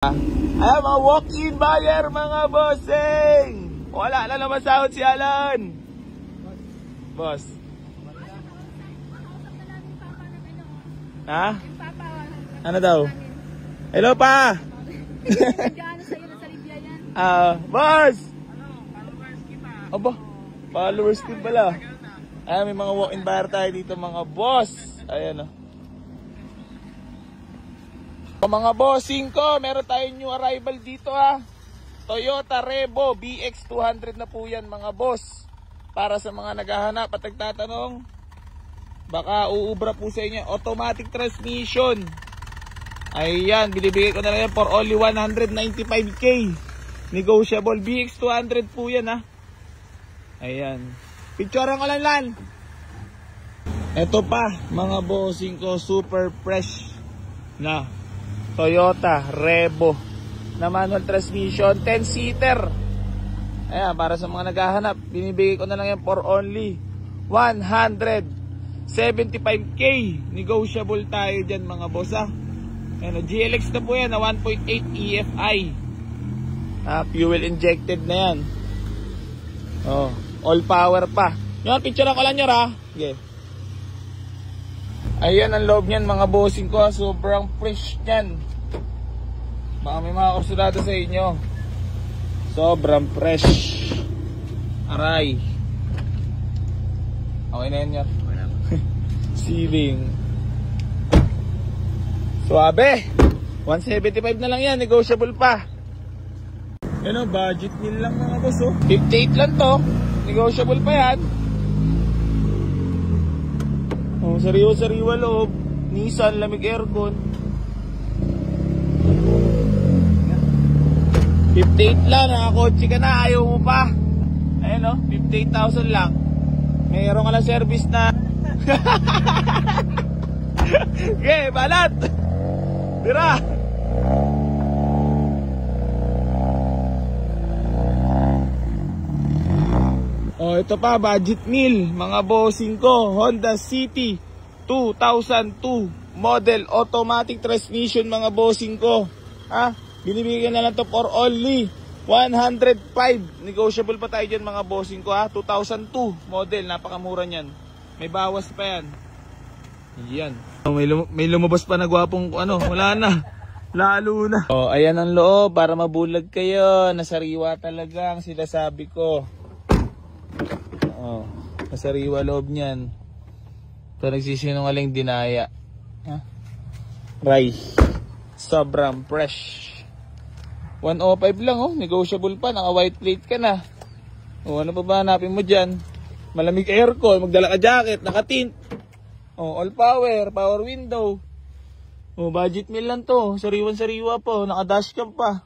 Ay, mga walk-in buyer, mga bossing! Wala na naman sahod si Alan. Boss. Ha? Ano daw? Hello pa! Boss! Aba, followers team pala. Ay, may mga walk-in buyer tayo dito, mga boss. Ayan o. Mga bossing ko, meron tayong new arrival dito ha. Toyota Revo BX200 na po yan, mga boss. Para sa mga naghahanap at nagtatanong, baka uubra po sa inyo. Automatic transmission. Ayan, binibigay ko na lang yan for only 195k. Negotiable. BX200 po yan ha. Ayan. Picturean ko lang lan. Ito pa, mga bossing ko, super fresh na Toyota Revo na manual transmission, 10-seater. Ayan, para sa mga naghahanap, binibigay ko na lang yan for only 175k. Negotiable tayo dyan, mga boss ha. Ayan, GLX na po yan na 1.8 EFI. Fuel injected na yan. Oh, all power pa. Yung picture ko lang nyo ha. Okay. Ayan ang loob niyan, mga bossing ko. Sobrang fresh niyan. Baka may mga kursulado sa inyo. Sobrang fresh. Aray. Okay na yan. Ceiling. Suabe. 175 na lang yan. Negotiable pa. Yan o, budget meal lang, mga boss oh. 58 lang to. Negotiable pa yan. Oh, sariwa-sariwa loob. Nissan, lamig aircon. 58 lang, nakakotse ka na, ayaw mo pa. Ayan o, 58,000 lang. Mayroon ka lang service na. Okay, balat. Tira. Oh, ito pa, budget meal, mga bossing ko. Honda City 2002 model, automatic transmission, mga bossing ko. Ha? Binibigyan na lang to for only 105. Negotiable pa tayo dyan, mga bossing ko ha. 2002 model, napakamura nyan. May bawas pa yan. Yan. May lumabas pa na gwapong ano, wala na. Lalo na. Oh, ayan ang loob para mabulag kayo. Nasariwa talaga ang sinasabi ko. Oh, nasariwa loob niyan. Ito nagsisinungaling dinaya. Ha? Rice. Sobrang fresh. 105 lang oh, negotiable pa, naka white plate ka na. Oh, ano pa ba hanapin mo dyan? Malamig aircon, magdala ka jacket, naka tint. Oh, all power, power window. Oh, budget meal lang to, sariwan-sariwa po, naka dashcam pa.